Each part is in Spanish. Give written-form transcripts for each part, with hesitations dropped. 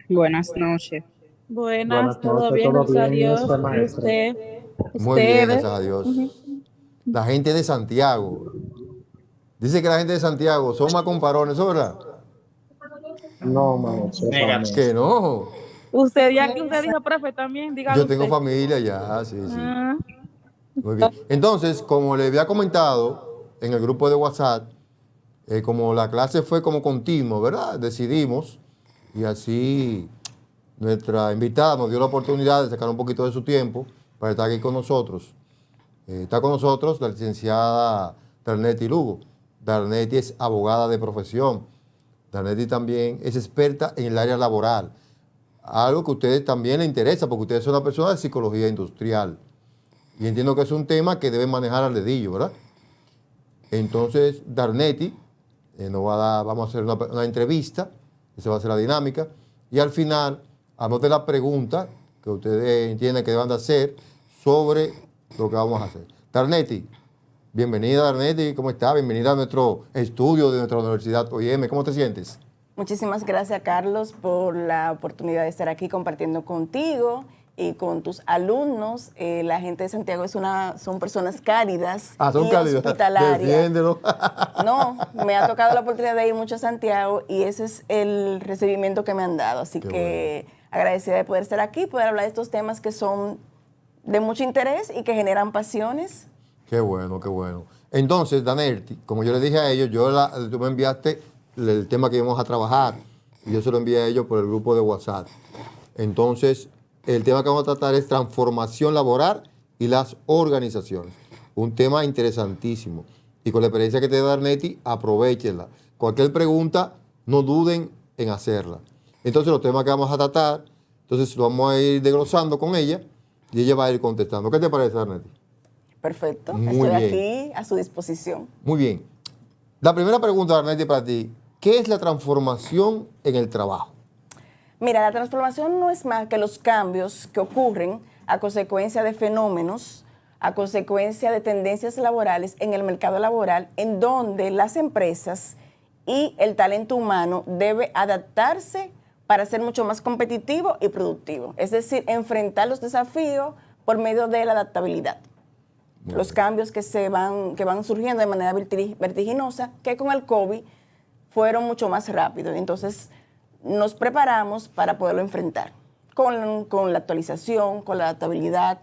Buenas noches. Buenas Buenas ¿todo noches, bien? ¿todo Gracias a bien? ¿Y Dios. usted, ¿Y maestra? usted? Muy bien, ¿Ustedes? gracias a Ujú. Dios. La gente de Santiago. Dice que la gente de Santiago son más comparones, ¿eso es verdad? No, maestra, eso no. Que no. Usted, ya que usted dijo profe también, dígalo Yo tengo usted. familia ya, sí, sí. Ah, Muy bien. Entonces, como le había comentado en el grupo de WhatsApp, como la clase fue como continuo, ¿verdad? Decidimos y así nuestra invitada nos dio la oportunidad de sacar un poquito de su tiempo para estar aquí con nosotros. Está con nosotros la licenciada Darnetti Lugo. Darnetti es abogada de profesión. Darnetti también es experta en el área laboral. Algo que a ustedes también les interesa, porque ustedes son una persona de psicología industrial. Y entiendo que es un tema que deben manejar al dedillo, ¿verdad? Entonces, Darnetti vamos a hacer una entrevista, esa va a ser la dinámica, y al final, anote la pregunta que ustedes entienden que deben de hacer sobre lo que vamos a hacer. Darnetti, bienvenida Darnetti, ¿cómo está? Bienvenida a nuestro estudio de nuestra Universidad OIM, ¿cómo te sientes? Muchísimas gracias, Carlos, por la oportunidad de estar aquí compartiendo contigo y con tus alumnos. La gente de Santiago son personas cálidas Son y cálidas, hospitalarias. defiéndelo. No, me ha tocado la oportunidad de ir mucho a Santiago y ese es el recibimiento que me han dado. Así Qué que agradecida de poder estar aquí, poder hablar de estos temas que son de mucho interés y que generan pasiones. Qué bueno, qué bueno. Entonces, Danerti, como yo le dije a ellos, tú me enviaste el tema que íbamos a trabajar y yo se lo envié a ellos por el grupo de WhatsApp. Entonces, el tema que vamos a tratar es transformación laboral y las organizaciones. Un tema interesantísimo. Y con la experiencia que te da Darnetti, aprovechenla. Cualquier pregunta, no duden en hacerla. Entonces, los temas que vamos a tratar, entonces lo vamos a ir desglosando con ella y ella va a ir contestando. ¿Qué te parece, Darnetti? Perfecto, Muy estoy bien. aquí a su disposición. Muy bien. La primera pregunta, Darnetti, para ti. ¿Qué es la transformación en el trabajo? Mira, la transformación no es más que los cambios que ocurren a consecuencia de fenómenos, a consecuencia de tendencias laborales en el mercado laboral, en donde las empresas y el talento humano debe adaptarse para ser mucho más competitivo y productivo. Es decir, enfrentar los desafíos por medio de la adaptabilidad. Los cambios que van surgiendo de manera vertiginosa, que con el COVID fueron mucho más rápidos. Entonces, nos preparamos para poderlo enfrentar con la actualización, con la adaptabilidad,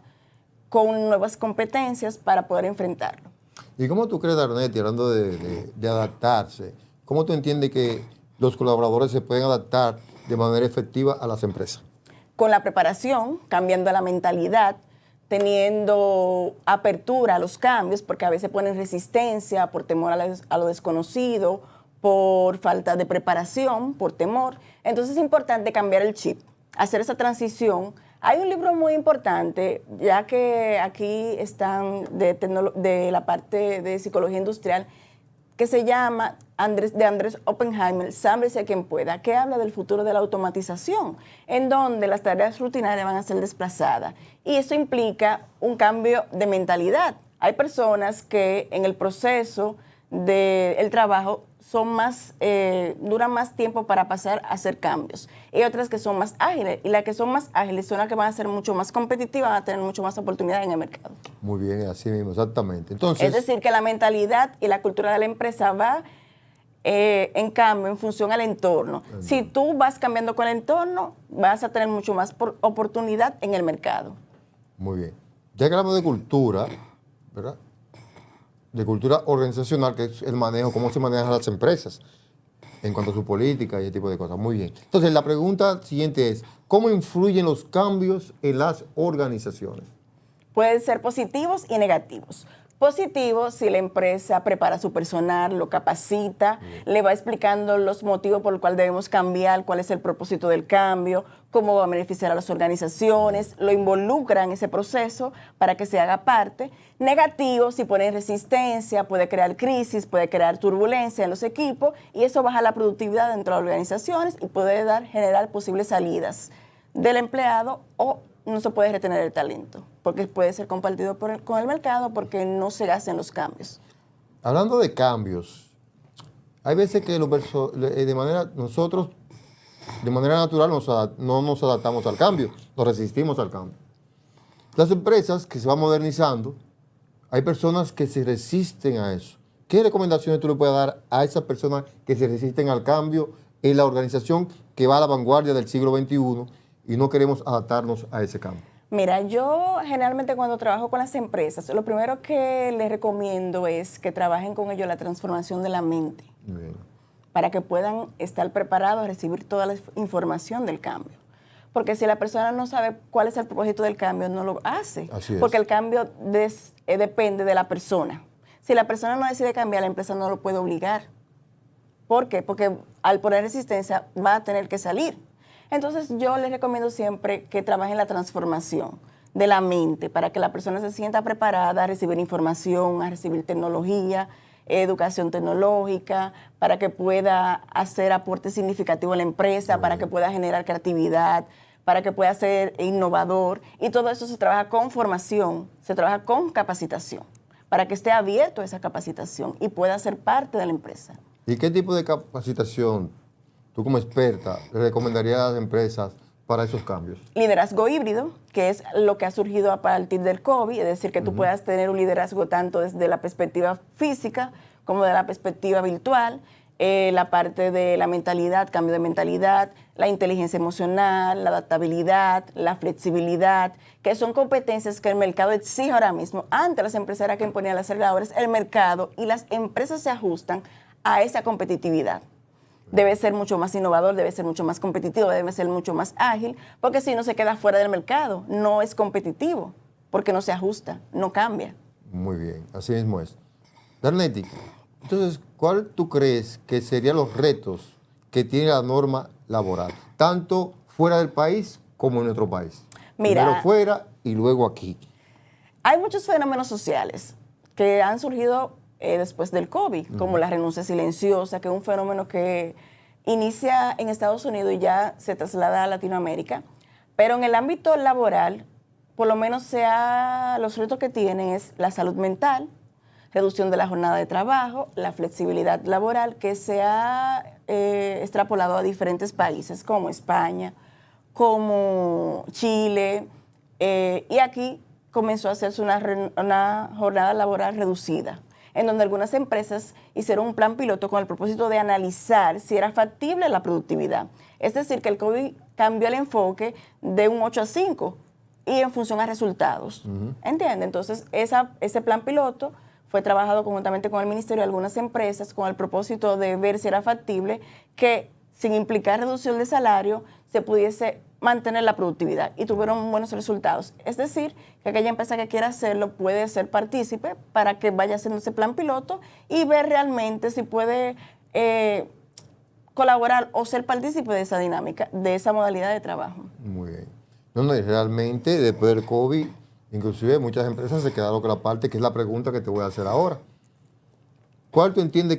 con nuevas competencias para poder enfrentarlo. ¿Y cómo tú crees, Darnetti, hablando de adaptarse, cómo tú entiendes que los colaboradores se pueden adaptar de manera efectiva a las empresas? Con la preparación, cambiando la mentalidad, teniendo apertura a los cambios, porque a veces ponen resistencia por temor a lo desconocido, por falta de preparación, por temor. Entonces es importante cambiar el chip, hacer esa transición. Hay un libro muy importante, ya que aquí están de la parte de psicología industrial, que se llama de Andrés Oppenheimer, Sámbrese quien pueda, que habla del futuro de la automatización, en donde las tareas rutinarias van a ser desplazadas. Y eso implica un cambio de mentalidad. Hay personas que en el proceso del trabajo duran más tiempo para pasar a hacer cambios. Y otras que son más ágiles. Y las que son más ágiles son las que van a ser mucho más competitivas, van a tener mucho más oportunidades en el mercado. Muy bien, así mismo, exactamente. Entonces, Es decir, que la mentalidad y la cultura de la empresa va en cambio en función al entorno. Si tú vas cambiando con el entorno, vas a tener mucho más oportunidad en el mercado. muy bien. Ya que hablamos de cultura, ¿verdad? De cultura organizacional, que es el manejo, cómo se manejan las empresas en cuanto a su política y ese tipo de cosas. Muy bien. Entonces, la pregunta siguiente es, ¿cómo influyen los cambios en las organizaciones? Pueden ser positivos y negativos. Positivo si la empresa prepara a su personal, lo capacita, le va explicando los motivos por los cuales debemos cambiar, cuál es el propósito del cambio, cómo va a beneficiar a las organizaciones, lo involucra en ese proceso para que se haga parte. Negativo si pone resistencia, puede crear crisis, puede crear turbulencia en los equipos y eso baja la productividad dentro de las organizaciones y puede generar posibles salidas del empleado o no se puede retener el talento, porque puede ser compartido con el mercado porque no se hacen los cambios. Hablando de cambios, hay veces que nosotros De manera natural no nos adaptamos al cambio, nos resistimos al cambio. Las empresas que se van modernizando, hay personas que se resisten a eso. ¿Qué recomendaciones tú le puedes dar a esas personas que se resisten al cambio en la organización que va a la vanguardia del siglo XXI y no queremos adaptarnos a ese cambio? Mira, yo generalmente cuando trabajo con las empresas, lo primero que les recomiendo es que trabajen con ellos la transformación de la mente, Bien. para que puedan estar preparados a recibir toda la información del cambio. Porque si la persona no sabe cuál es el propósito del cambio, no lo hace. Así es. Porque el cambio depende de la persona. Si la persona no decide cambiar, la empresa no lo puede obligar. ¿Por qué? Porque al poner resistencia va a tener que salir. Entonces yo les recomiendo siempre que trabajen la transformación de la mente para que la persona se sienta preparada a recibir información, a recibir tecnología, educación tecnológica, para que pueda hacer aporte significativo a la empresa, para que pueda generar creatividad, para que pueda ser innovador. Y todo eso se trabaja con formación, se trabaja con capacitación, para que esté abierto a esa capacitación y pueda ser parte de la empresa. ¿Y qué tipo de capacitación tú como experta le recomendarías a las empresas para esos cambios? Liderazgo híbrido, que es lo que ha surgido a partir del COVID, es decir, que tú puedas tener un liderazgo tanto desde la perspectiva física como de la perspectiva virtual, la parte de la mentalidad, cambio de mentalidad, la inteligencia emocional, la adaptabilidad, la flexibilidad, que son competencias que el mercado exige ahora mismo. Antes las empresas eran quien ponían las reglas, ahora es el mercado y las empresas se ajustan a esa competitividad. Debe ser mucho más innovador, debe ser mucho más competitivo, debe ser mucho más ágil, porque si no se queda fuera del mercado, no es competitivo, porque no se ajusta, no cambia. Muy bien, así mismo es. Darneti, entonces, ¿cuál tú crees que serían los retos que tiene la norma laboral, tanto fuera del país como en nuestro país? Mira, primero fuera y luego aquí. Hay muchos fenómenos sociales que han surgido después del COVID, como la renuncia silenciosa, que es un fenómeno que inicia en Estados Unidos y ya se traslada a Latinoamérica. Pero en el ámbito laboral, por lo menos los retos que tienen es la salud mental, reducción de la jornada de trabajo, la flexibilidad laboral, que se ha extrapolado a diferentes países como España, como Chile, y aquí comenzó a hacerse una jornada laboral reducida, en donde algunas empresas hicieron un plan piloto con el propósito de analizar si era factible la productividad. Es decir, que el COVID cambió el enfoque de un 8 a 5 y en función a resultados. ¿Entiende? Entonces, ese plan piloto fue trabajado conjuntamente con el ministerio y algunas empresas con el propósito de ver si era factible que, sin implicar reducción de salario, se pudiese mantener la productividad y tuvieron buenos resultados. Es decir, que aquella empresa que quiera hacerlo puede ser partícipe para que vaya haciendo ese plan piloto y ver realmente si puede colaborar o ser partícipe de esa dinámica, de esa modalidad de trabajo. Muy bien. No, y realmente después del COVID, inclusive muchas empresas se quedaron con la parte que es la pregunta que te voy a hacer ahora. ¿Cuál tú entiendes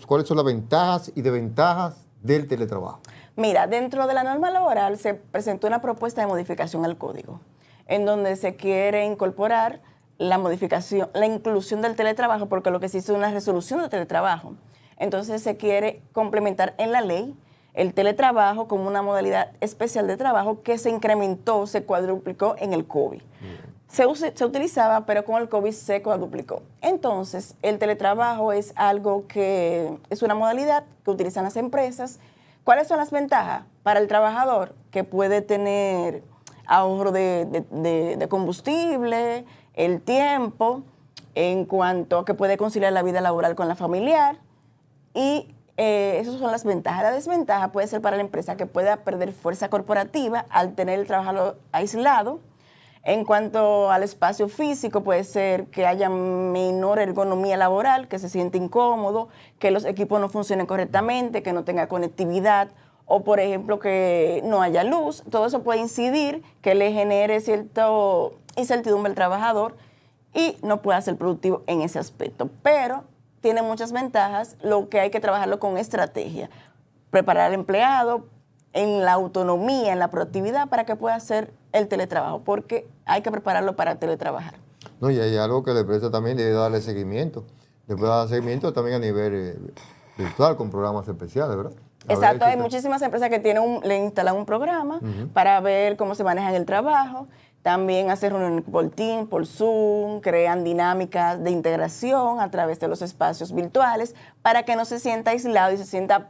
cuáles son las ventajas y desventajas del teletrabajo? Mira, dentro de la norma laboral se presentó una propuesta de modificación al código, en donde se quiere incorporar la modificación, la inclusión del teletrabajo, porque lo que se hizo es una resolución de teletrabajo. Entonces se quiere complementar en la ley el teletrabajo como una modalidad especial de trabajo que se incrementó, se cuadruplicó en el COVID. Se utilizaba, pero con el COVID se cuadruplicó. Entonces, el teletrabajo es algo que es una modalidad que utilizan las empresas. ¿Cuáles son las ventajas? Para el trabajador, que puede tener ahorro de combustible, el tiempo, en cuanto a que puede conciliar la vida laboral con la familiar. Y esas son las ventajas. La desventaja puede ser para la empresa que pueda perder fuerza corporativa al tener el trabajador aislado. En cuanto al espacio físico, puede ser que haya menor ergonomía laboral, que se siente incómodo, que los equipos no funcionen correctamente, que no tenga conectividad, o por ejemplo que no haya luz. Todo eso puede incidir, que le genere cierta incertidumbre al trabajador y no pueda ser productivo en ese aspecto. Pero tiene muchas ventajas, lo que hay que trabajarlo con estrategia. Preparar al empleado en la autonomía, en la productividad, para que pueda hacer el teletrabajo, porque hay que prepararlo para teletrabajar. No, y hay algo que la empresa también debe darle seguimiento. Le puede dar seguimiento también a nivel virtual, con programas especiales, ¿verdad? Exacto, hay muchísimas empresas que le instalan un programa para ver cómo se maneja el trabajo. También hacen reuniones por Teams, por Zoom, crean dinámicas de integración a través de los espacios virtuales para que no se sienta aislado y se sienta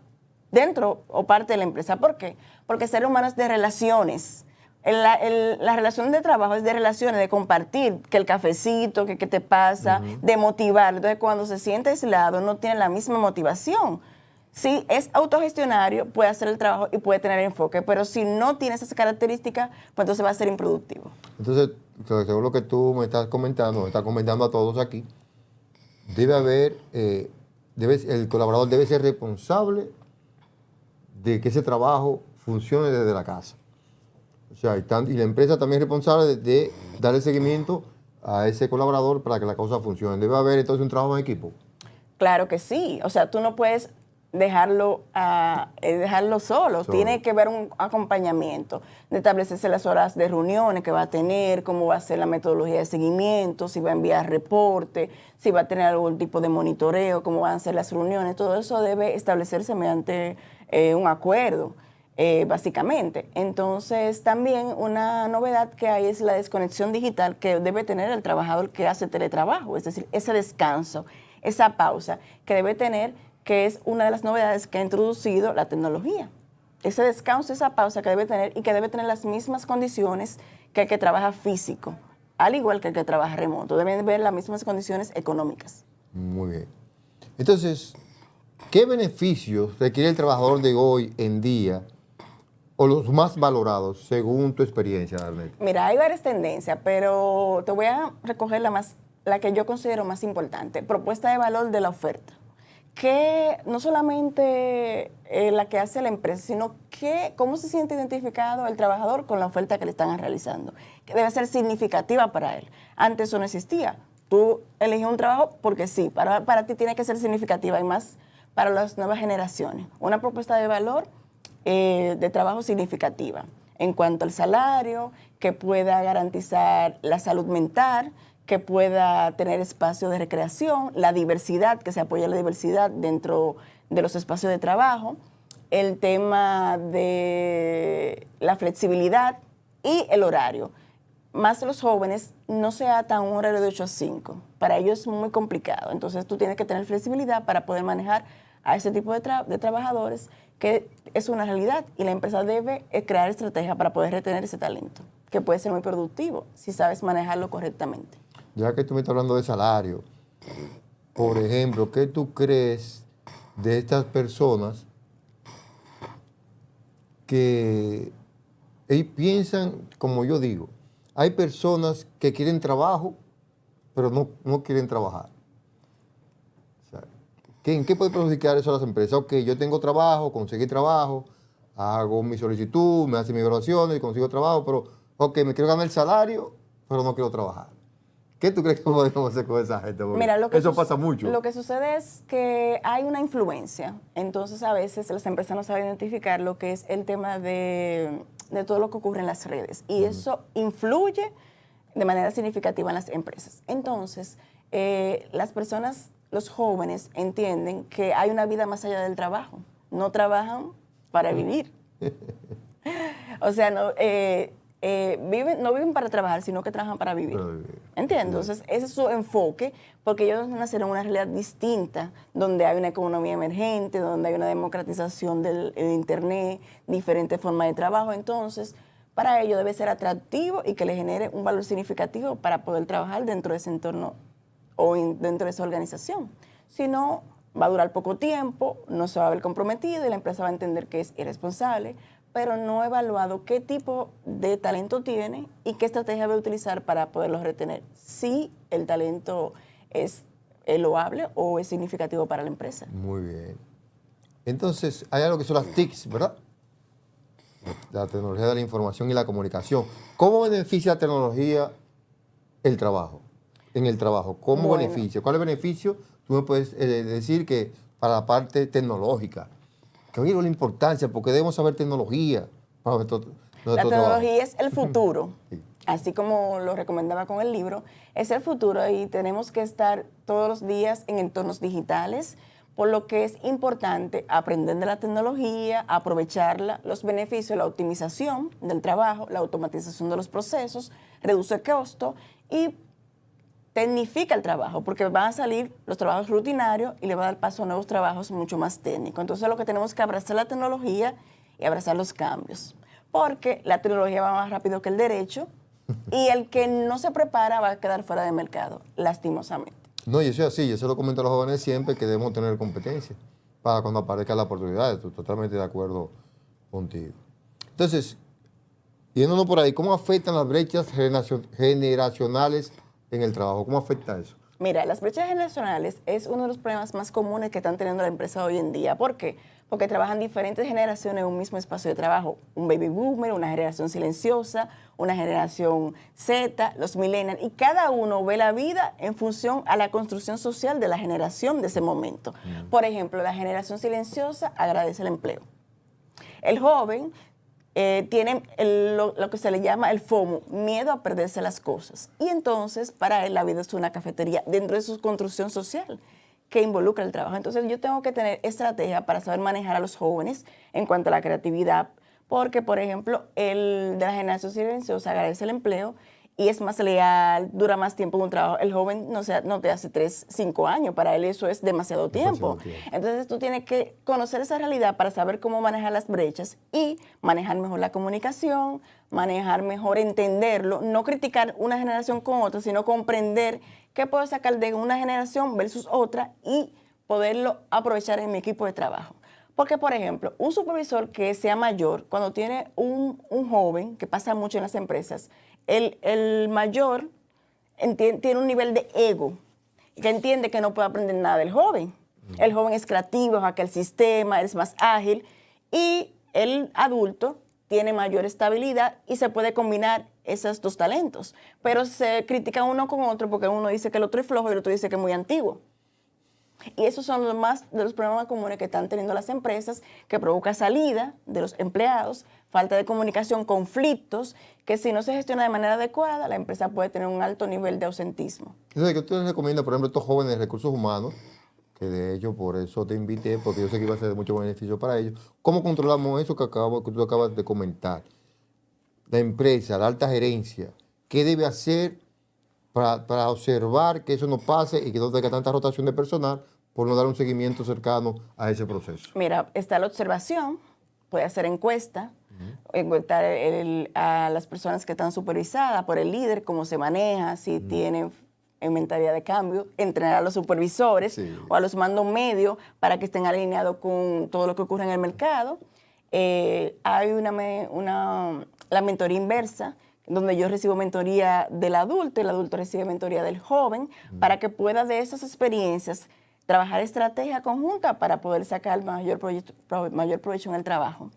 dentro o parte de la empresa. ¿Por qué? Porque el ser humano es de relaciones. La relación de trabajo es de relaciones, de compartir, que el cafecito, que qué te pasa, de motivar. Entonces, cuando se siente aislado, no tiene la misma motivación. Si es autogestionario, puede hacer el trabajo y puede tener enfoque, pero si no tiene esas características, pues entonces va a ser improductivo. Entonces, según lo que tú me estás comentando a todos aquí, debe haber, el colaborador debe ser responsable de que ese trabajo funcione desde la casa. O sea, y la empresa también es responsable de darle seguimiento a ese colaborador para que la cosa funcione. Debe haber entonces un trabajo en equipo. Claro que sí. O sea, tú no puedes dejarlo solo. Tiene que haber un acompañamiento, de establecerse las horas de reuniones que va a tener, cómo va a ser la metodología de seguimiento, si va a enviar reporte, si va a tener algún tipo de monitoreo, cómo van a ser las reuniones. Todo eso debe establecerse mediante un acuerdo, básicamente. Entonces, también una novedad que hay es la desconexión digital que debe tener el trabajador que hace teletrabajo, es decir, ese descanso, esa pausa que debe tener, que es una de las novedades que ha introducido la tecnología. Ese descanso, esa pausa que debe tener y que debe tener las mismas condiciones que el que trabaja físico, al igual que el que trabaja remoto. Deben ver las mismas condiciones económicas. Muy bien. Entonces, ¿qué beneficios requiere el trabajador de hoy en día o los más valorados según tu experiencia, Darnette? Mira, hay varias tendencias, pero te voy a recoger la que yo considero más importante. Propuesta de valor de la oferta. Que no solamente la que hace la empresa, sino cómo se siente identificado el trabajador con la oferta que le están realizando, que debe ser significativa para él. Antes eso no existía. Tú eliges un trabajo porque sí, para ti tiene que ser significativa y más para las nuevas generaciones. Una propuesta de valor de trabajo significativa en cuanto al salario, que pueda garantizar la salud mental, que pueda tener espacio de recreación, la diversidad, que se apoye la diversidad dentro de los espacios de trabajo, el tema de la flexibilidad y el horario. Más los jóvenes, no se atan a un horario de 8 a 5. Para ellos es muy complicado. Entonces tú tienes que tener flexibilidad para poder manejar a ese tipo de trabajadores, que es una realidad. Y la empresa debe crear estrategias para poder retener ese talento, que puede ser muy productivo si sabes manejarlo correctamente. Ya que tú me estás hablando de salario, por ejemplo, ¿qué tú crees de estas personas que ellos piensan, como yo digo, hay personas que quieren trabajo, pero no quieren trabajar? O sea, ¿en qué puede perjudicar eso a las empresas? Ok, yo tengo trabajo, conseguí trabajo, hago mi solicitud, me hacen mis evaluaciones, consigo trabajo, pero ok, me quiero ganar el salario, pero no quiero trabajar. ¿Qué tú crees que podemos hacer con esa gente? Mira, eso pasa mucho. Lo que sucede es que hay una influencia. Entonces, a veces las empresas no saben identificar lo que es el tema de todo lo que ocurre en las redes. Y eso influye de manera significativa en las empresas. Entonces, las personas, los jóvenes, entienden que hay una vida más allá del trabajo. No trabajan para vivir. O sea, no viven para trabajar, sino que trabajan para vivir. ¿Entiendes? Entonces, ese es su enfoque, porque ellos nacen en una realidad distinta, donde hay una economía emergente, donde hay una democratización del Internet, diferentes formas de trabajo. Entonces, para ellos debe ser atractivo y que le genere un valor significativo para poder trabajar dentro de ese entorno o dentro de esa organización. Si no, va a durar poco tiempo, no se va a ver comprometido y la empresa va a entender que es irresponsable, pero no ha evaluado qué tipo de talento tiene y qué estrategia va a utilizar para poderlos retener. Si el talento es loable o es significativo para la empresa. Muy bien. Entonces, hay algo que son las TICs, ¿verdad? La tecnología de la información y la comunicación. ¿Cómo beneficia la tecnología el trabajo? En el trabajo, ¿cómo beneficia? ¿Cuál es el beneficio? Tú me puedes decir que para la parte tecnológica. Que oye, la importancia, porque debemos saber tecnología para nuestro La tecnología trabajo. es el futuro, Sí. así como lo recomendaba con el libro, es el futuro y tenemos que estar todos los días en entornos digitales por lo que es importante aprender de la tecnología, aprovecharla, los beneficios, la optimización del trabajo, la automatización de los procesos, reduce el costo y tecnifica el trabajo, porque van a salir los trabajos rutinarios y le va a dar paso a nuevos trabajos mucho más técnicos. Entonces lo que tenemos que abrazar la tecnología y abrazar los cambios, porque la tecnología va más rápido que el derecho y el que no se prepara va a quedar fuera de mercado, lastimosamente. No, y eso es así, yo se lo comento a los jóvenes siempre que debemos tener competencia para cuando aparezca la oportunidad. Estoy totalmente de acuerdo contigo. Entonces, yéndonos por ahí, ¿cómo afectan las brechas generacionales en el trabajo? ¿Cómo afecta eso? Mira, las brechas generacionales es uno de los problemas más comunes que están teniendo la empresa hoy en día. ¿Por qué? Porque trabajan diferentes generaciones en un mismo espacio de trabajo. Un baby boomer, una generación silenciosa, una generación Z, los millennials, y cada uno ve la vida en función a la construcción social de la generación de ese momento. Por ejemplo, la generación silenciosa agradece el empleo. El joven tiene lo que se le llama el FOMO, miedo a perderse las cosas. Y entonces, para él, la vida es una cafetería dentro de su construcción social que involucra el trabajo. Entonces, yo tengo que tener estrategia para saber manejar a los jóvenes en cuanto a la creatividad, porque, por ejemplo, el de la generación silenciosa agradece el empleo y es más leal, dura más tiempo en un trabajo. El joven no te hace 3, 5 años, para él eso es demasiado tiempo. Entonces tú tienes que conocer esa realidad para saber cómo manejar las brechas y manejar mejor la comunicación, manejar mejor, entenderlo, no criticar una generación con otra, sino comprender qué puedo sacar de una generación versus otra y poderlo aprovechar en mi equipo de trabajo. Porque, por ejemplo, un supervisor que sea mayor, cuando tiene un joven, que pasa mucho en las empresas, el mayor tiene un nivel de ego, que entiende que no puede aprender nada del joven. El joven es creativo, hacke el sistema, es más ágil, y el adulto tiene mayor estabilidad y se puede combinar esos dos talentos. Pero se critica uno con otro porque uno dice que el otro es flojo y el otro dice que es muy antiguo. Y esos son los más de los problemas comunes que están teniendo las empresas, que provoca salida de los empleados, falta de comunicación, conflictos, que si no se gestiona de manera adecuada, la empresa puede tener un alto nivel de ausentismo. Entonces, ¿qué usted les recomienda, por ejemplo, a estos jóvenes de recursos humanos, que de hecho por eso te invité, porque yo sé que iba a ser de mucho beneficio para ellos? ¿Cómo controlamos eso que tú acabas de comentar? La empresa, la alta gerencia, ¿qué debe hacer para observar que eso no pase y que no tenga tanta rotación de personal por no dar un seguimiento cercano a ese proceso? Mira, está la observación, puede hacer encuesta, encuestar a las personas que están supervisadas por el líder, cómo se maneja, si tienen en mentalidad de cambio, entrenar a los supervisores o a los mandos medios para que estén alineados con todo lo que ocurre en el mercado. Hay la mentoría inversa, donde yo recibo mentoría del adulto y el adulto recibe mentoría del joven, para que pueda de esas experiencias trabajar estrategia conjunta para poder sacar mayor provecho en el trabajo.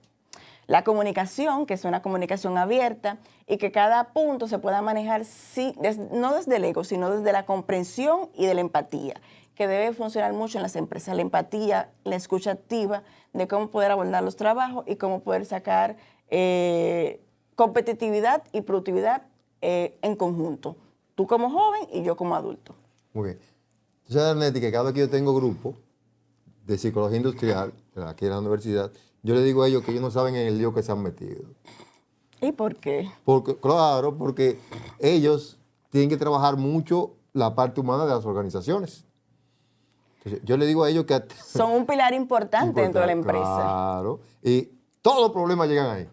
La comunicación, que es una comunicación abierta y que cada punto se pueda manejar no desde el ego, sino desde la comprensión y de la empatía, que debe funcionar mucho en las empresas. La empatía, la escucha activa de cómo poder abordar los trabajos y cómo poder sacar competitividad y productividad en conjunto. Tú como joven y yo como adulto. Muy bien. Tú sabes, Arnetti, que cada vez que yo tengo grupo de psicología industrial, aquí en la universidad, yo le digo a ellos que ellos no saben en el lío que se han metido. ¿Y por qué? Porque ellos tienen que trabajar mucho la parte humana de las organizaciones. Entonces, yo le digo a ellos que... Son un pilar importante dentro de la empresa. Claro. Y todos los problemas llegan ahí.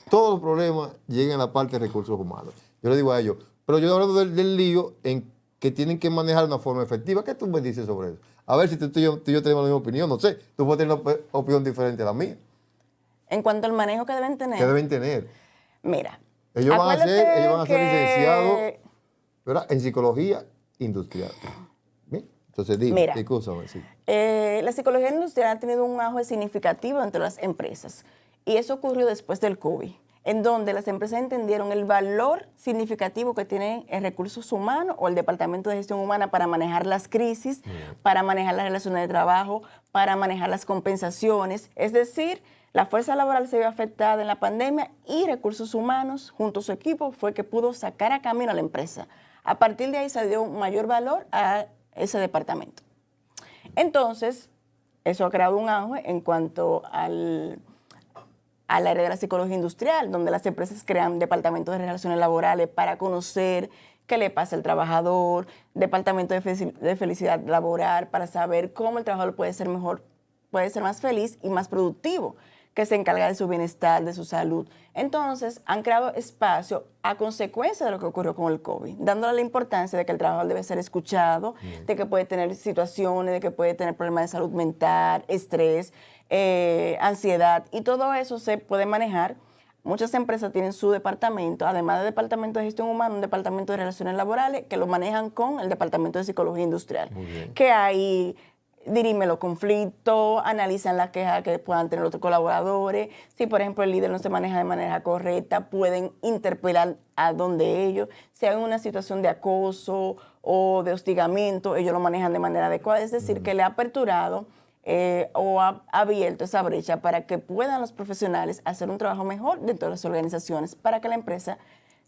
Todos los problemas llegan a la parte de recursos humanos. Yo le digo a ellos, pero yo hablo del lío en que tienen que manejar de una forma efectiva. ¿Qué tú me dices sobre eso? A ver si tú y yo tenemos la misma opinión. No sé, tú puedes tener una opinión diferente a la mía. En cuanto al manejo que deben tener. ¿Qué deben tener? Mira. Ellos van a ser licenciados, ¿verdad?, en psicología industrial. ¿Bien? Entonces, dime, escúchame. Sí. La psicología industrial ha tenido un auge significativo entre las empresas. Y eso ocurrió después del COVID, en donde las empresas entendieron el valor significativo que tienen en recursos humanos o el Departamento de Gestión Humana para manejar las crisis, para manejar las relaciones de trabajo, para manejar las compensaciones. Es decir, la fuerza laboral se vio afectada en la pandemia y recursos humanos, junto a su equipo, fue que pudo sacar a camino a la empresa. A partir de ahí se dio un mayor valor a ese departamento. Entonces, Eso ha creado un auge en cuanto al área de la psicología industrial, donde las empresas crean departamentos de relaciones laborales para conocer qué le pasa al trabajador, departamento de felicidad laboral para saber cómo el trabajador puede ser mejor, puede ser más feliz y más productivo, que se encarga de su bienestar, de su salud. Entonces, han creado espacio a consecuencia de lo que ocurrió con el COVID, dándole la importancia de que el trabajador debe ser escuchado, de que puede tener situaciones, de que puede tener problemas de salud mental, estrés, ansiedad, y todo eso se puede manejar. Muchas empresas tienen su departamento, además del departamento de gestión humana, un departamento de relaciones laborales que lo manejan con el departamento de psicología industrial, que ahí dirimen los conflictos, analizan las quejas que puedan tener otros colaboradores. Si, por ejemplo, el líder no se maneja de manera correcta, pueden interpelar a donde ellos. Si hay una situación de acoso o de hostigamiento, ellos lo manejan de manera adecuada. Es decir, que le ha aperturado o ha abierto esa brecha para que puedan los profesionales hacer un trabajo mejor dentro de las organizaciones, para que la empresa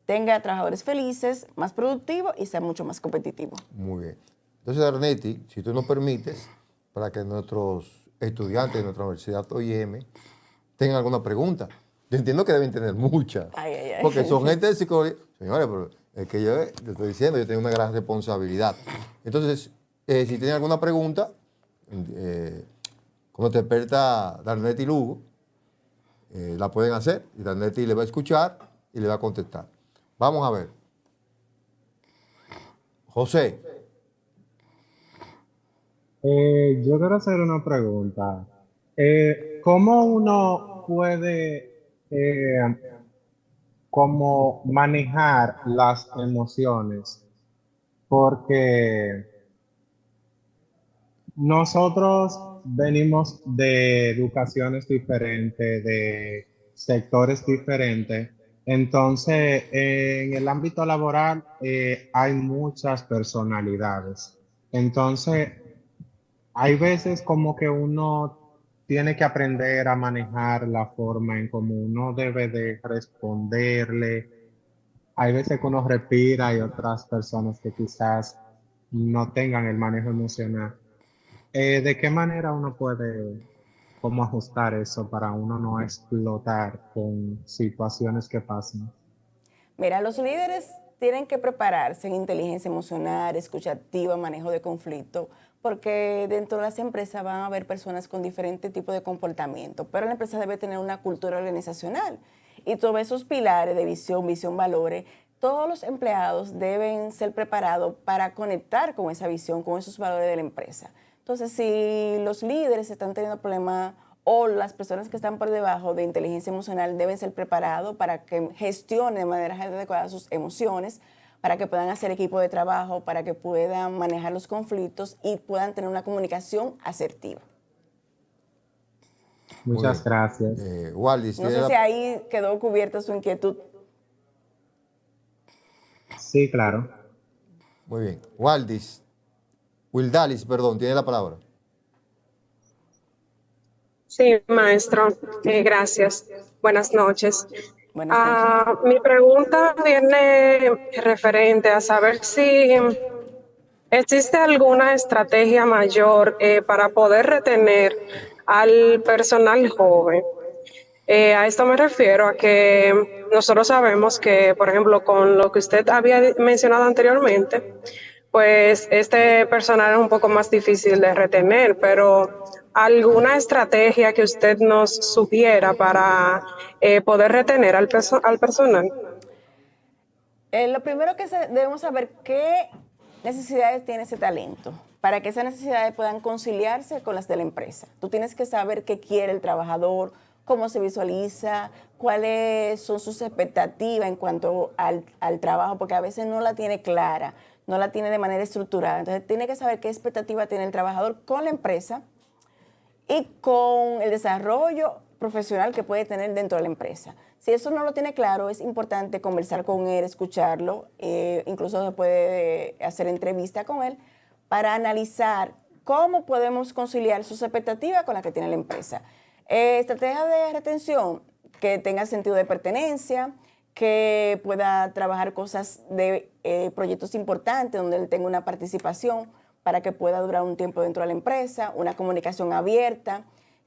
tenga trabajadores felices, más productivos y sea mucho más competitivo. Muy bien. Entonces, Arnetti, si tú nos permites, para que nuestros estudiantes de nuestra Universidad OIM tengan alguna pregunta. Yo entiendo que deben tener muchas, porque son gente de psicología. Señores, pero es que yo te estoy diciendo, yo tengo una gran responsabilidad. Entonces, si tienen alguna pregunta, como te experta Darnetti Lugo, la pueden hacer y Darnetti le va a escuchar y le va a contestar. Vamos a ver. José. Yo quiero hacer una pregunta. ¿Cómo uno puede como manejar las emociones? Porque nosotros venimos de educaciones diferentes, de sectores diferentes. Entonces, en el ámbito laboral hay muchas personalidades. Entonces, hay veces como que uno tiene que aprender a manejar la forma en cómo uno debe de responderle. Hay veces que uno respira y otras personas que quizás no tengan el manejo emocional. ¿De qué manera uno puede cómo ajustar eso para uno no explotar con situaciones que pasan? Mira, los líderes tienen que prepararse en inteligencia emocional, escucha activa, manejo de conflicto, porque dentro de las empresas van a haber personas con diferentes tipos de comportamiento, pero la empresa debe tener una cultura organizacional y todos esos pilares de visión, valores, todos los empleados deben ser preparados para conectar con esa visión, con esos valores de la empresa. Entonces, si los líderes están teniendo problemas o las personas que están por debajo de inteligencia emocional deben ser preparados para que gestionen de manera adecuada sus emociones, para que puedan hacer equipo de trabajo, para que puedan manejar los conflictos y puedan tener una comunicación asertiva. Muchas gracias. Waldis, no sé si ahí quedó cubierta su inquietud. Sí, claro. Muy bien. Wildalis, perdón, tiene la palabra. Sí, maestro, gracias. Buenas noches. Buenas noches. Mi pregunta viene referente a saber si existe alguna estrategia mayor para poder retener al personal joven. A esto me refiero a que nosotros sabemos que, por ejemplo, con lo que usted había mencionado anteriormente, pues este personal es un poco más difícil de retener, pero ¿alguna estrategia que usted nos sugiera para poder retener al personal? Lo primero que debemos saber qué necesidades tiene ese talento, para que esas necesidades puedan conciliarse con las de la empresa. Tú tienes que saber qué quiere el trabajador, cómo se visualiza, cuáles son sus expectativas en cuanto al trabajo, porque a veces no la tiene clara, no la tiene de manera estructurada. Entonces tiene que saber qué expectativa tiene el trabajador con la empresa y con el desarrollo profesional que puede tener dentro de la empresa. Si eso no lo tiene claro, es importante conversar con él, escucharlo, incluso se puede hacer entrevista con él para analizar cómo podemos conciliar sus expectativas con las que tiene la empresa. Estrategia de retención que tenga sentido de pertenencia, que pueda trabajar cosas de proyectos importantes donde él tenga una participación, para que pueda durar un tiempo dentro de la empresa, una comunicación abierta,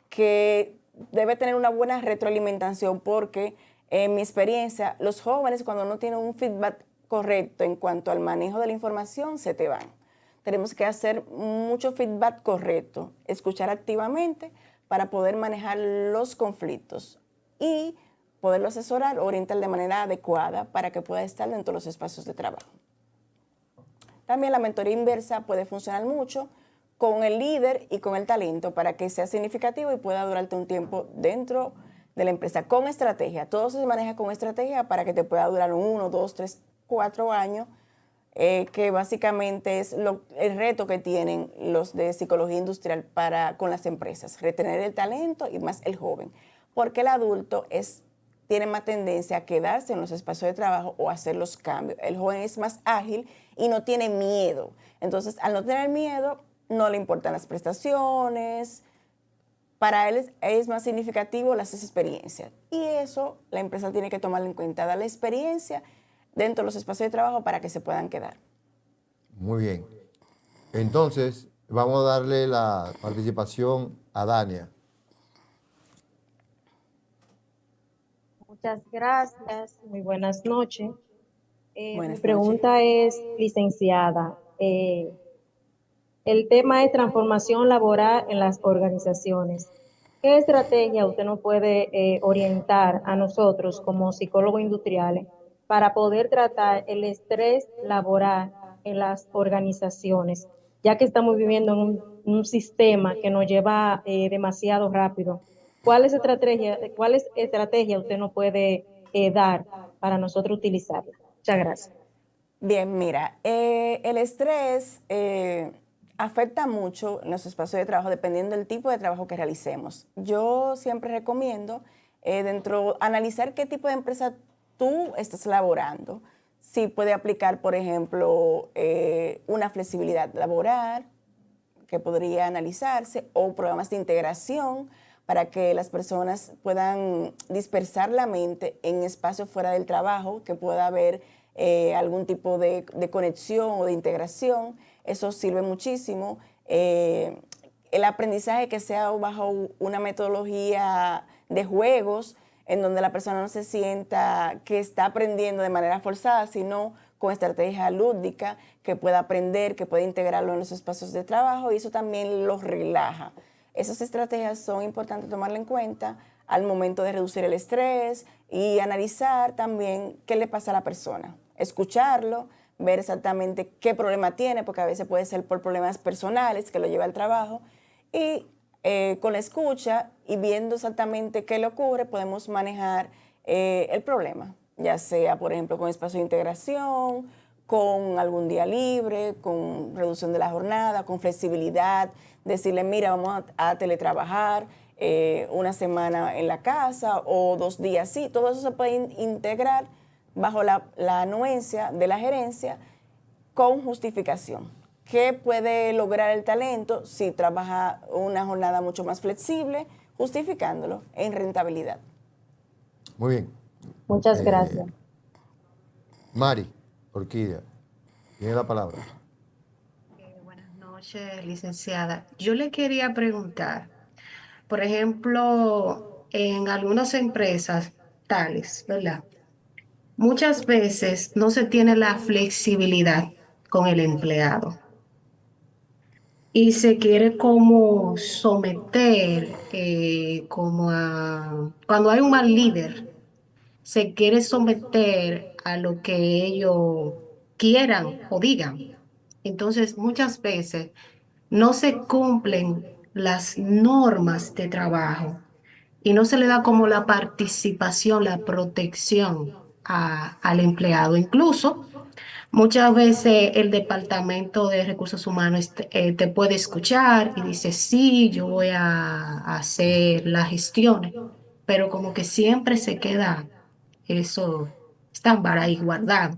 que debe tener una buena retroalimentación porque en mi experiencia, los jóvenes cuando no tienen un feedback correcto en cuanto al manejo de la información, se te van. Tenemos que hacer mucho feedback correcto, escuchar activamente para poder manejar los conflictos y poderlo asesorar, orientar de manera adecuada para que pueda estar dentro de los espacios de trabajo. También la mentoría inversa puede funcionar mucho con el líder y con el talento para que sea significativo y pueda durarte un tiempo dentro de la empresa con estrategia. Todo se maneja con estrategia para que te pueda durar 1, 2, 3, 4 años, que básicamente es el reto que tienen los de psicología industrial con las empresas, retener el talento y más el joven, porque el adulto tiene más tendencia a quedarse en los espacios de trabajo o hacer los cambios. El joven es más ágil y no tiene miedo. Entonces, al no tener miedo, no le importan las prestaciones. Para él es más significativo las experiencias. Y eso la empresa tiene que tomarlo en cuenta, dar la experiencia dentro de los espacios de trabajo para que se puedan quedar. Muy bien. Entonces, vamos a darle la participación a Dania. Muchas gracias, muy buenas noches. Buenas Mi pregunta noches. es, licenciada, el tema es transformación laboral en las organizaciones. ¿Qué estrategia usted nos puede orientar a nosotros como psicólogos industriales para poder tratar el estrés laboral en las organizaciones, ya que estamos viviendo en un sistema que nos lleva demasiado rápido? ¿Cuáles estrategias usted nos puede dar para nosotros utilizarla? Muchas gracias. Bien, mira, el estrés afecta mucho en los espacios de trabajo dependiendo del tipo de trabajo que realicemos. Yo siempre recomiendo analizar qué tipo de empresa tú estás laborando. Si puede aplicar, por ejemplo, una flexibilidad laboral que podría analizarse o programas de integración para que las personas puedan dispersar la mente en espacios fuera del trabajo, que pueda haber algún tipo de conexión o de integración. Eso sirve muchísimo. El aprendizaje que sea bajo una metodología de juegos, en donde la persona no se sienta que está aprendiendo de manera forzada, sino con estrategia lúdica, que pueda aprender, que pueda integrarlo en los espacios de trabajo, y eso también los relaja. Esas estrategias son importantes tomarla en cuenta al momento de reducir el estrés y analizar también qué le pasa a la persona. Escucharlo, ver exactamente qué problema tiene, porque a veces puede ser por problemas personales que lo lleva al trabajo, y con la escucha y viendo exactamente qué le ocurre, podemos manejar el problema, ya sea, por ejemplo, con espacio de integración, con algún día libre, con reducción de la jornada, con flexibilidad, decirle, mira, vamos a teletrabajar una semana en la casa o 2 días, sí, todo eso se puede integrar bajo la anuencia de la gerencia con justificación. ¿Qué puede lograr el talento si trabaja una jornada mucho más flexible, justificándolo en rentabilidad? Muy bien. Muchas gracias. Mari, Orquídea, tiene la palabra. Buenas noches, licenciada. Yo le quería preguntar, por ejemplo, en algunas empresas tales, ¿verdad? Muchas veces no se tiene la flexibilidad con el empleado y se quiere como someter, cuando hay un mal líder, se quiere someter a lo que ellos quieran o digan. Entonces, muchas veces no se cumplen las normas de trabajo y no se le da como la participación, la protección al empleado. Incluso muchas veces el Departamento de Recursos Humanos te puede escuchar y dice, sí, yo voy a hacer las gestiones, pero como que siempre se queda eso stand-by ahí guardado.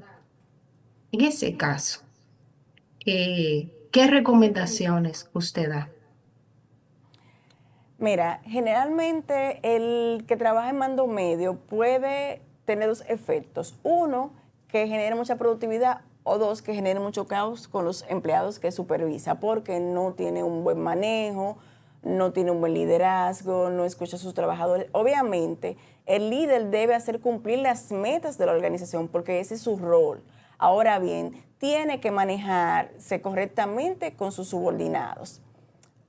En ese caso, ¿qué recomendaciones usted da? Mira, generalmente el que trabaja en mando medio puede tener 2 efectos. Uno, que genere mucha productividad, o dos, que genere mucho caos con los empleados que supervisa, porque no tiene un buen manejo, no tiene un buen liderazgo, no escucha a sus trabajadores. Obviamente, el líder debe hacer cumplir las metas de la organización, porque ese es su rol. Ahora bien, tiene que manejarse correctamente con sus subordinados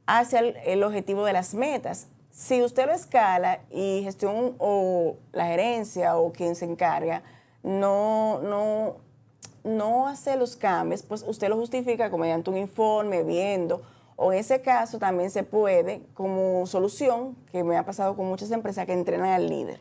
hacia el objetivo de las metas. Si usted lo escala y gestión o la gerencia o quien se encarga no hace los cambios, pues usted lo justifica como mediante un informe, viendo, o en ese caso también se puede, como solución, que me ha pasado con muchas empresas que entrenan al líder.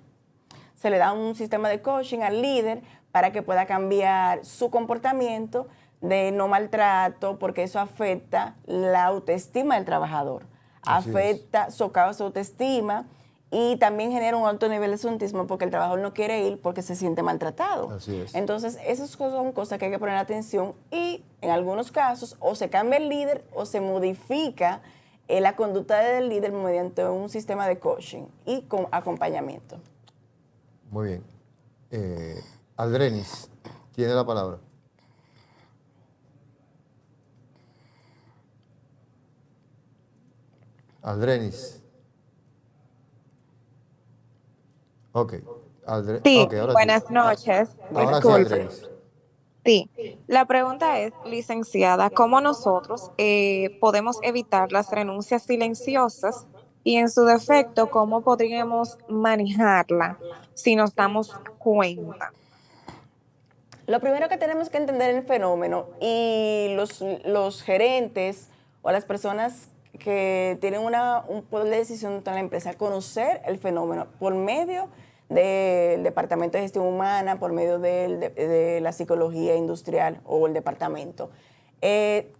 Se le da un sistema de coaching al líder para que pueda cambiar su comportamiento de no maltrato, porque eso afecta la autoestima del trabajador, afecta, socava su autoestima y también genera un alto nivel de suntismo porque el trabajador no quiere ir porque se siente maltratado. Así es. Entonces, esas son cosas que hay que poner atención y en algunos casos o se cambia el líder o se modifica la conducta del líder mediante un sistema de coaching y con acompañamiento. Muy bien. Aldrenis, tiene la palabra. Aldrenis. Ok. Sí, Ok, ahora buenas sí. noches. Ahora sí, Disculpe. Aldrenis. Sí, la pregunta es, licenciada, ¿cómo nosotros podemos evitar las renuncias silenciosas y en su defecto, cómo podríamos manejarla si nos damos cuenta? Lo primero que tenemos que entender el fenómeno y los gerentes o las personas que tienen un poder de decisión en la empresa, conocer el fenómeno por medio del Departamento de Gestión Humana, por medio de la psicología industrial o el departamento.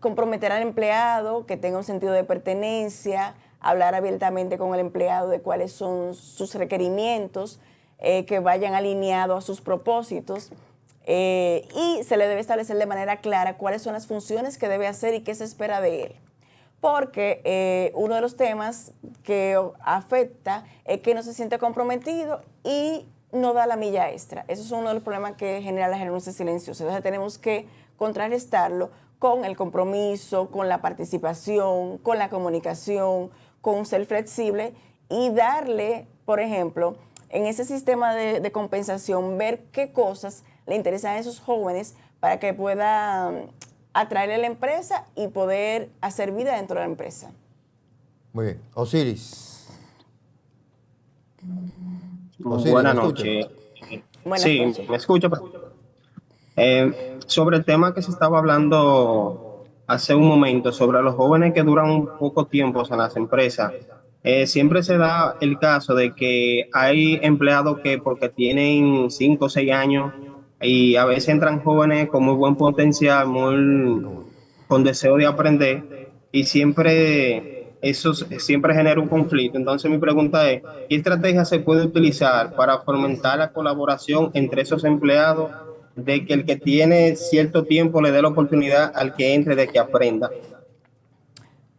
Comprometer al empleado, que tenga un sentido de pertenencia, hablar abiertamente con el empleado de cuáles son sus requerimientos, que vayan alineados a sus propósitos. Y se le debe establecer de manera clara cuáles son las funciones que debe hacer y qué se espera de él. Porque uno de los temas que afecta es que no se siente comprometido y no da la milla extra. Eso es uno de los problemas que genera la renuncia silenciosa. Entonces tenemos que contrarrestarlo con el compromiso, con la participación, con la comunicación, con ser flexible y darle, por ejemplo, en ese sistema de compensación, ver qué cosas le interesan a esos jóvenes para que puedan atraerle a la empresa y poder hacer vida dentro de la empresa. Muy bien. Osiris. Buenas ¿me noches. escucha? Buenas Sí, noches. me escucha. Sobre el tema que se estaba hablando hace un momento, sobre los jóvenes que duran un poco tiempo en las empresas, siempre se da el caso de que hay empleados que porque tienen 5 o 6 años y a veces entran jóvenes con muy buen potencial, con deseo de aprender y siempre genera un conflicto. Entonces mi pregunta es, ¿qué estrategia se puede utilizar para fomentar la colaboración entre esos empleados, de que el que tiene cierto tiempo le dé la oportunidad al que entre de que aprenda?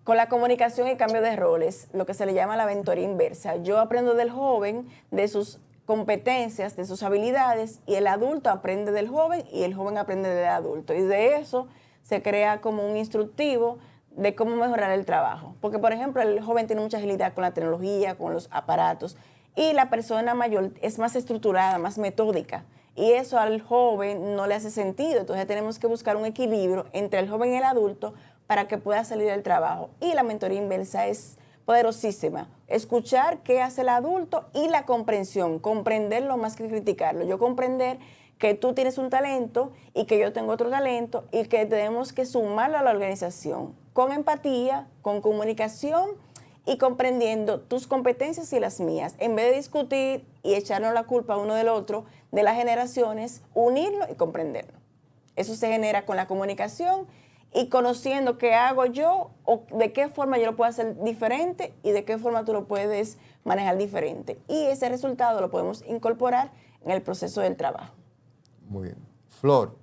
Con la comunicación y cambio de roles, lo que se le llama la mentoría inversa. Yo aprendo del joven, de sus competencias, de sus habilidades, y el adulto aprende del joven y el joven aprende del adulto. Y de eso se crea como un instructivo de cómo mejorar el trabajo. Porque, por ejemplo, el joven tiene mucha agilidad con la tecnología, con los aparatos, y la persona mayor es más estructurada, más metódica. Y eso al joven no le hace sentido. Entonces tenemos que buscar un equilibrio entre el joven y el adulto para que pueda salir del trabajo. Y la mentoría inversa es poderosísima. Escuchar qué hace el adulto y la comprensión. Comprenderlo más que criticarlo. Yo comprender que tú tienes un talento y que yo tengo otro talento y que tenemos que sumarlo a la organización con empatía, con comunicación y comprendiendo tus competencias y las mías. En vez de discutir y echarnos la culpa uno del otro, de las generaciones, unirlo y comprenderlo. Eso se genera con la comunicación y conociendo qué hago yo o de qué forma yo lo puedo hacer diferente y de qué forma tú lo puedes manejar diferente. Y ese resultado lo podemos incorporar en el proceso del trabajo. Muy bien. Flor.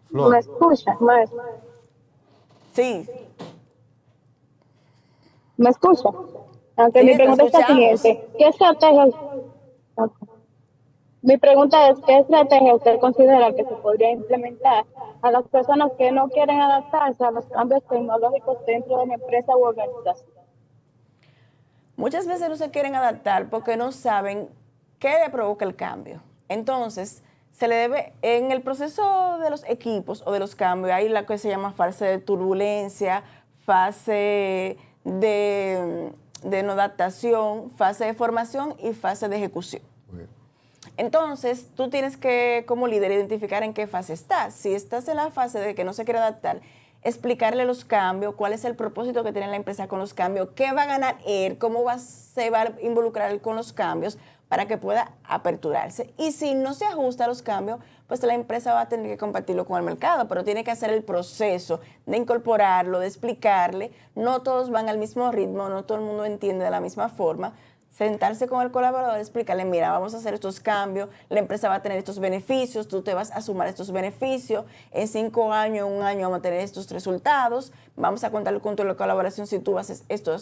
Flor. ¿Me escucha, maestro? Sí. ¿Me escucha? Aunque Sí, mi te pregunta es la escuchamos. siguiente. ¿Qué estrategias? Ok. Mi pregunta es, ¿qué estrategia usted considera que se podría implementar a las personas que no quieren adaptarse a los cambios tecnológicos dentro de la empresa u organización? Muchas veces no se quieren adaptar porque no saben qué le provoca el cambio. Entonces, se le debe, en el proceso de los equipos o de los cambios, hay la que se llama fase de turbulencia, fase de no adaptación, fase de formación y fase de ejecución. Entonces, tú tienes que, como líder, identificar en qué fase estás. Si estás en la fase de que no se quiere adaptar, explicarle los cambios, cuál es el propósito que tiene la empresa con los cambios, qué va a ganar él, se va a involucrar él con los cambios para que pueda aperturarse. Y si no se ajusta a los cambios, pues la empresa va a tener que compartirlo con el mercado, pero tiene que hacer el proceso de incorporarlo, de explicarle. No todos van al mismo ritmo, no todo el mundo entiende de la misma forma. Sentarse con el colaborador, explicarle, mira, vamos a hacer estos cambios, la empresa va a tener estos beneficios, tú te vas a sumar estos beneficios, en 5 años, en 1 año vamos a tener estos resultados, vamos a contar con tu colaboración si tú haces esto,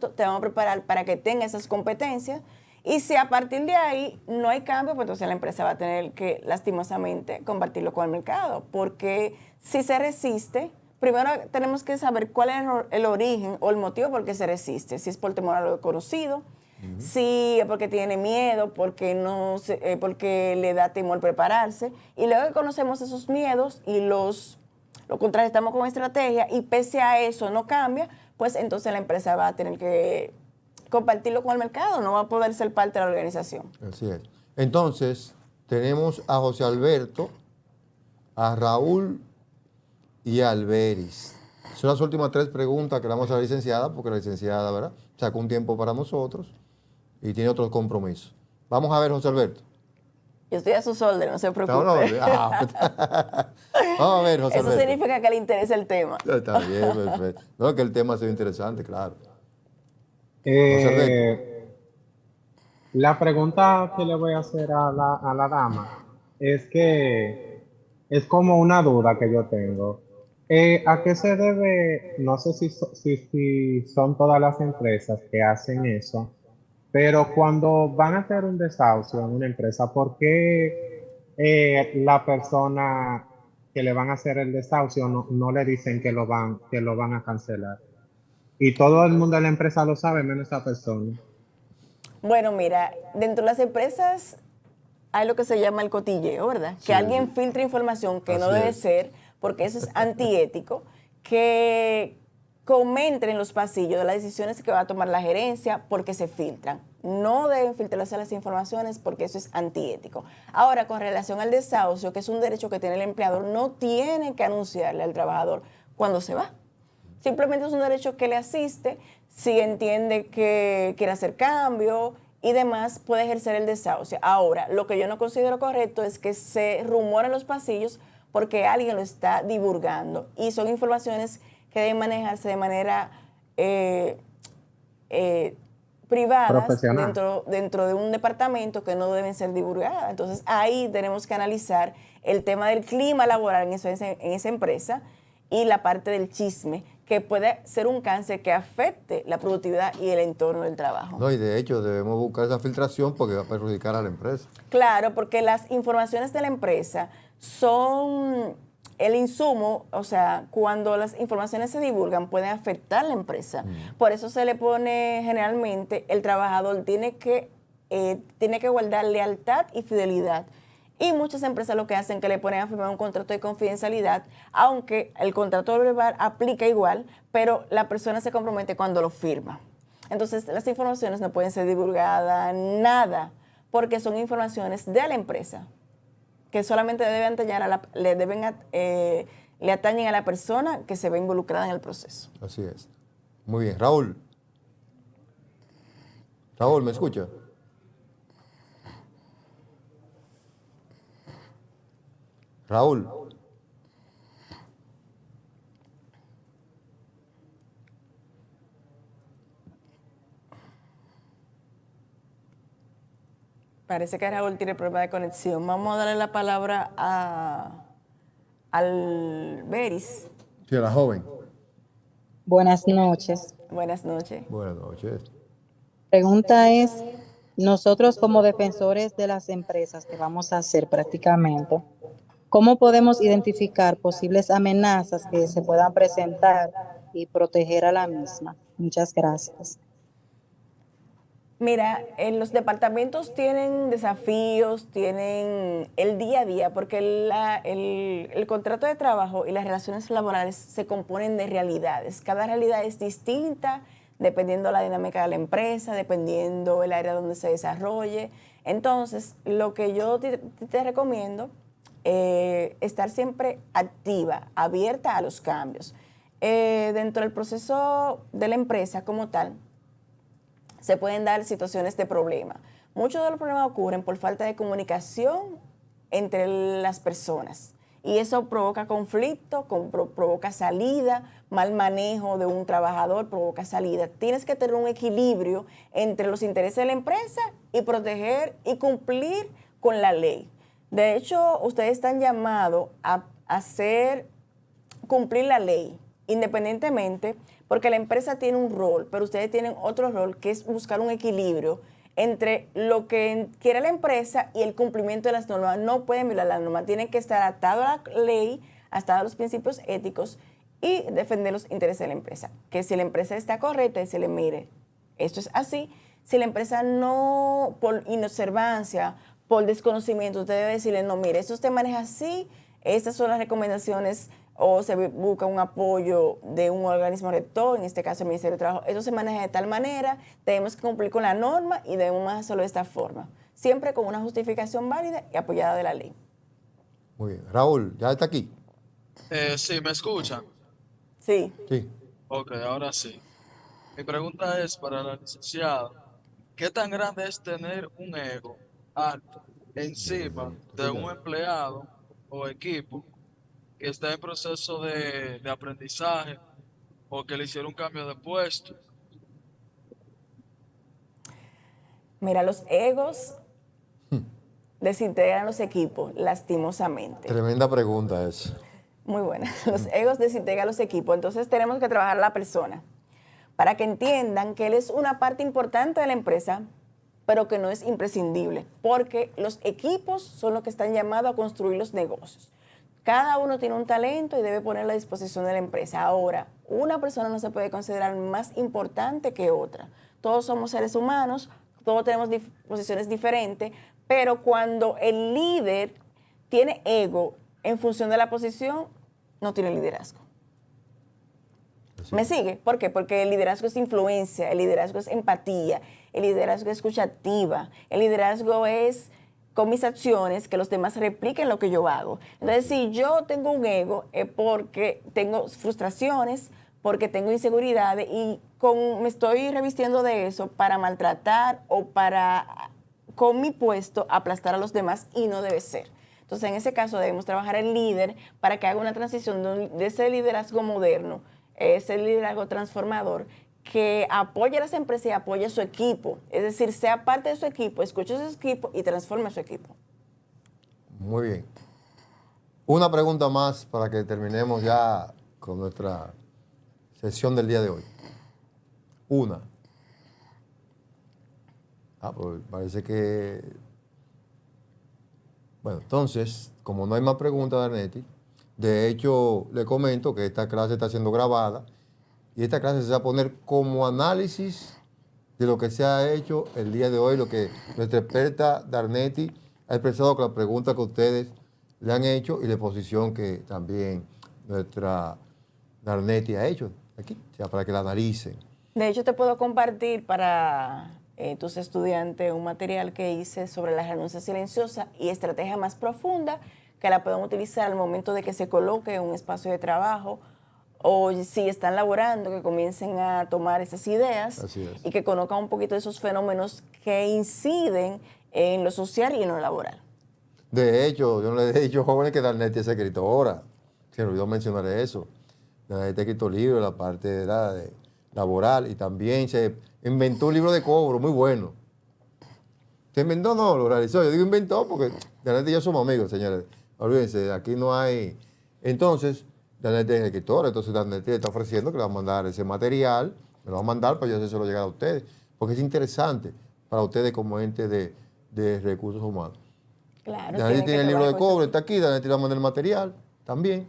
te vamos a preparar para que tengas esas competencias, y si a partir de ahí no hay cambio, pues entonces la empresa va a tener que, lastimosamente, compartirlo con el mercado, porque si se resiste, primero tenemos que saber cuál es el origen o el motivo por qué se resiste, si es por temor a lo desconocido, si es porque tiene miedo, porque le da temor prepararse. Y luego que conocemos esos miedos y los contrarrestamos con estrategia y pese a eso no cambia, pues entonces la empresa va a tener que compartirlo con el mercado, no va a poder ser parte de la organización. Así es. Entonces, tenemos a José Alberto, a Raúl y a Alberis. Son las últimas 3 preguntas que le damos a la licenciada, porque la licenciada, ¿verdad?, sacó un tiempo para nosotros y tiene otros compromisos. Vamos a ver, José Alberto. Yo estoy a sus órdenes, no se preocupe. Vamos a ver, José Eso Alberto. significa que le interesa el tema. Está bien, perfecto. No, que el tema ha sido interesante, claro. José Alberto. La pregunta que le voy a hacer a la dama es que es como una duda que yo tengo. ¿A qué se debe? No sé si son todas las empresas que hacen eso, pero cuando van a hacer un desahucio en una empresa, ¿por qué la persona que le van a hacer el desahucio no le dicen que lo van a cancelar? Y todo el mundo de la empresa lo sabe, menos esa persona. Bueno, mira, dentro de las empresas hay lo que se llama el cotilleo, ¿verdad? Sí, que alguien filtre información que no debe ser, porque eso es antiético, que comenten en los pasillos de las decisiones que va a tomar la gerencia porque se filtran. No deben filtrarse las informaciones porque eso es antiético. Ahora, con relación al desahucio, que es un derecho que tiene el empleador, no tiene que anunciarle al trabajador cuando se va. Simplemente es un derecho que le asiste, si entiende que quiere hacer cambio y demás, puede ejercer el desahucio. Ahora, lo que yo no considero correcto es que se rumore en los pasillos porque alguien lo está divulgando y son informaciones que deben manejarse de manera privadas dentro de un departamento que no deben ser divulgadas. Entonces, ahí tenemos que analizar el tema del clima laboral en esa empresa y la parte del chisme, que puede ser un cáncer que afecte la productividad y el entorno del trabajo. No, y de hecho debemos buscar esa filtración porque va a perjudicar a la empresa. Claro, porque las informaciones de la empresa son el insumo, o sea, cuando las informaciones se divulgan pueden afectar a la empresa. Por eso se le pone generalmente, el trabajador tiene que guardar lealtad y fidelidad. Y muchas empresas lo que hacen es que le ponen a firmar un contrato de confidencialidad, aunque el contrato verbal aplica igual, pero la persona se compromete cuando lo firma. Entonces, las informaciones no pueden ser divulgadas, nada, porque son informaciones de la empresa, que solamente le atañen a la persona que se ve involucrada en el proceso. Así es. Muy bien. Raúl. Raúl, ¿me escucha? Raúl. Parece que Raúl tiene problema de conexión. Vamos a darle la palabra al Beris. Sí, a la joven. Buenas noches. Buenas noches. Buenas noches. Pregunta es, nosotros como defensores de las empresas que vamos a hacer prácticamente, ¿cómo podemos identificar posibles amenazas que se puedan presentar y proteger a la misma? Muchas gracias. Mira, en los departamentos tienen desafíos, tienen el día a día, porque el contrato de trabajo y las relaciones laborales se componen de realidades. Cada realidad es distinta dependiendo de la dinámica de la empresa, dependiendo del área donde se desarrolle. Entonces, lo que yo te recomiendo estar siempre activa, abierta a los cambios. Dentro del proceso de la empresa como tal, se pueden dar situaciones de problema. Muchos de los problemas ocurren por falta de comunicación entre las personas. Y eso provoca conflicto, provoca salida, mal manejo de un trabajador provoca salida. Tienes que tener un equilibrio entre los intereses de la empresa y proteger y cumplir con la ley. De hecho, ustedes están llamados a cumplir la ley, independientemente, porque la empresa tiene un rol, pero ustedes tienen otro rol, que es buscar un equilibrio entre lo que quiere la empresa y el cumplimiento de las normas. No pueden violar las normas, tienen que estar atados a la ley, atados a los principios éticos y defender los intereses de la empresa. Que si la empresa está correcta, se le mire, esto es así. Si la empresa no, por inobservancia, por desconocimiento, usted debe decirle, no, mire, esto usted maneja así, estas son las recomendaciones, o se busca un apoyo de un organismo rector, en este caso el Ministerio de Trabajo. Eso se maneja de tal manera, tenemos que cumplir con la norma y debemos hacerlo de esta forma, siempre con una justificación válida y apoyada de la ley. Muy bien. Raúl, ¿ya está aquí? Sí, ¿me escuchan? Sí. Sí. Ok, ahora sí. Mi pregunta es para la licenciada. ¿Qué tan grande es tener un ego alto encima de un empleado o equipo que está en proceso de aprendizaje o que le hicieron un cambio de puesto? Mira, los egos desintegran los equipos, lastimosamente. Tremenda pregunta esa. Muy buena. Los egos desintegran los equipos. Entonces tenemos que trabajar a la persona para que entiendan que él es una parte importante de la empresa, pero que no es imprescindible, porque los equipos son los que están llamados a construir los negocios. Cada uno tiene un talento y debe ponerlo a disposición de la empresa. Ahora, una persona no se puede considerar más importante que otra. Todos somos seres humanos, todos tenemos posiciones diferentes, pero cuando el líder tiene ego en función de la posición, no tiene liderazgo. ¿Me sigue? ¿Por qué? Porque el liderazgo es influencia, el liderazgo es empatía, el liderazgo es escucha activa, el liderazgo es con mis acciones que los demás repliquen lo que yo hago. Entonces, si yo tengo un ego, es porque tengo frustraciones, porque tengo inseguridades y me estoy revistiendo de eso para maltratar o para, con mi puesto, aplastar a los demás, y no debe ser. Entonces, en ese caso debemos trabajar el líder para que haga una transición de ese liderazgo moderno, ese liderazgo transformador, que apoye a las empresas y apoye a su equipo. Es decir, sea parte de su equipo, escuche a su equipo y transforme a su equipo. Muy bien. Una pregunta más para que terminemos ya con nuestra sesión del día de hoy. Una. Pues parece que... Bueno, entonces, como no hay más preguntas, Darneti, de hecho, le comento que esta clase está siendo grabada y esta clase se va a poner como análisis de lo que se ha hecho el día de hoy, lo que nuestra experta Darneti ha expresado con las preguntas que ustedes le han hecho y la exposición que también nuestra Darneti ha hecho aquí, o sea, para que la analicen. De hecho, te puedo compartir para tus estudiantes un material que hice sobre la renuncia silenciosa y estrategia más profunda que la pueden utilizar al momento de que se coloque en un espacio de trabajo, o si están laborando, que comiencen a tomar esas ideas y que conozcan un poquito de esos fenómenos que inciden en lo social y en lo laboral. De hecho, yo no le he dicho, jóvenes, que Darneti es escritora. Se me olvidó mencionar eso. Darneti ha escrito libros, la parte de laboral, y también se inventó un libro de cobro muy bueno. ¿Se inventó? No, lo realizó. Yo digo inventó porque Darneti y yo somos amigos, señores. Olvídense, aquí no hay... Entonces, Darneti es escritora, entonces Darneti está ofreciendo que le va a mandar ese material, me lo va a mandar para yo hacérselo llegar a ustedes, porque es interesante. para ustedes como ente de recursos humanos. Claro. Daneti tiene el libro de trabajar con cobre, está aquí, Daneti le va a mandar el material también.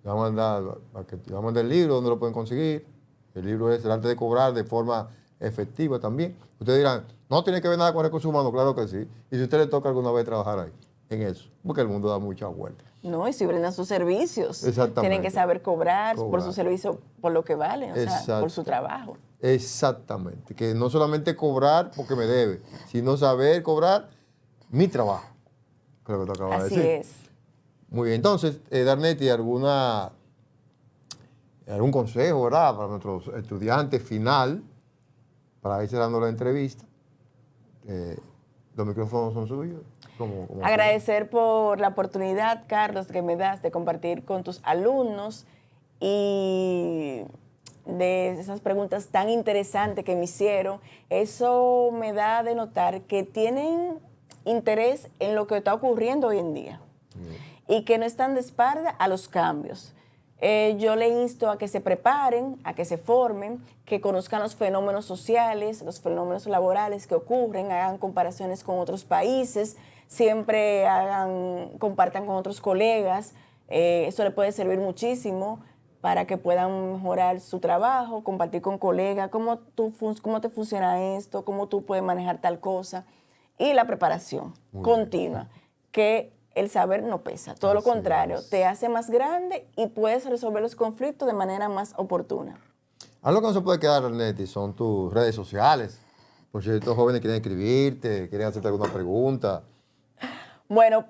Le va a mandar el libro, donde lo pueden conseguir. El libro es el arte de cobrar de forma efectiva también. Ustedes dirán, no tiene que ver nada con recursos humanos, claro que sí. Y si a usted le toca alguna vez trabajar ahí, en eso, porque el mundo da muchas vueltas. No, y si brindan sus servicios. Exactamente. Tienen que saber cobrar por Cobrar. su servicio, por lo que vale, o sea, Exacto. por su trabajo. Exactamente. Que no solamente cobrar porque me debe, sino saber cobrar mi trabajo. Creo que te acabas de Así decir. es. Muy bien. Entonces, Darneti, algún consejo, ¿verdad? Para nuestros estudiantes final, para ir cerrando la entrevista. Los micrófonos son suyos. ¿Cómo Agradecer por la oportunidad, Carlos, que me das de compartir con tus alumnos y de esas preguntas tan interesantes que me hicieron. Eso me da de notar que tienen interés en lo que está ocurriendo hoy en día y que no están de espalda a los cambios. Yo le insto a que se preparen, a que se formen, que conozcan los fenómenos sociales, los fenómenos laborales que ocurren, hagan comparaciones con otros países, siempre compartan con otros colegas. Eso le puede servir muchísimo para que puedan mejorar su trabajo, compartir con colegas, cómo te funciona esto, cómo tú puedes manejar tal cosa. Y la preparación continua, que el saber no pesa, todo lo contrario, te hace más grande y puedes resolver los conflictos de manera más oportuna. Algo que no se puede quedar, Darneti, son tus redes sociales. Por si estos jóvenes quieren escribirte, quieren hacerte alguna pregunta. Bueno,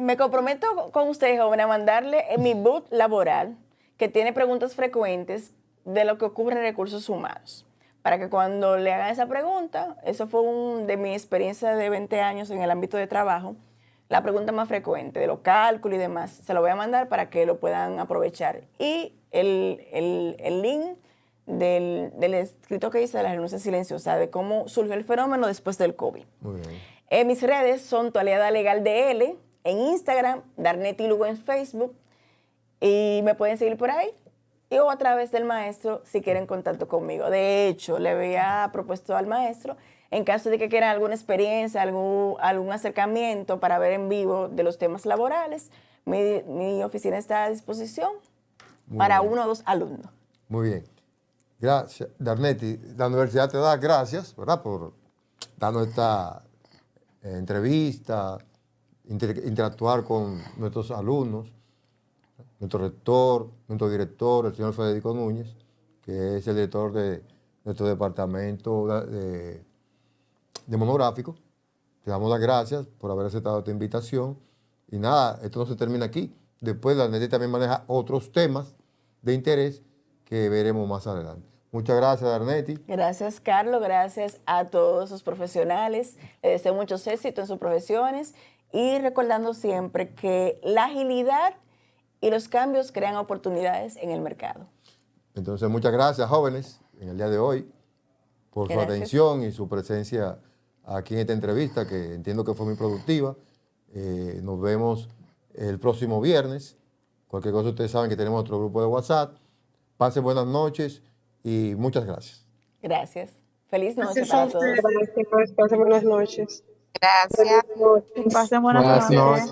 me comprometo con ustedes, jóvenes, a mandarle mi boot laboral, que tiene preguntas frecuentes de lo que ocurre en recursos humanos. Para que cuando le hagan esa pregunta, eso fue de mi experiencia de 20 años en el ámbito de trabajo, la pregunta más frecuente de los cálculos y demás, se lo voy a mandar para que lo puedan aprovechar. Y el link del escrito que hice de la renuncia silenciosa, de cómo surgió el fenómeno después del COVID. Muy bien. Mis redes son Tu Aliada Legal DL en Instagram, Darneti Lugo en Facebook, y me pueden seguir por ahí. Y o a través del maestro si quieren contacto conmigo. De hecho, le había propuesto al maestro, en caso de que quieran alguna experiencia, algún acercamiento para ver en vivo de los temas laborales, mi oficina está a disposición para uno o dos alumnos. Muy bien. Gracias, Darneti. La universidad te da gracias, ¿verdad?, por darnos esta entrevista, interactuar con nuestros alumnos, nuestro rector, nuestro director, el señor Federico Núñez, que es el director de nuestro departamento de monográfico. Te damos las gracias por haber aceptado esta invitación. Y nada, esto no se termina aquí. Después Darneti también maneja otros temas de interés que veremos más adelante. Muchas gracias, Darneti. Gracias, Carlos. Gracias a todos los profesionales. Les deseo muchos éxitos en sus profesiones y recordando siempre que la agilidad y los cambios crean oportunidades en el mercado. Entonces, muchas gracias, jóvenes, en el día de hoy, por su atención y su presencia aquí en esta entrevista, que entiendo que fue muy productiva. Nos vemos el próximo viernes. Cualquier cosa, ustedes saben que tenemos otro grupo de WhatsApp. Pasen buenas noches y muchas gracias. Gracias. Feliz noche Gracias para a todos. ustedes. Pasen buenas noches. Gracias. Pasen buenas Buenas noches. noches.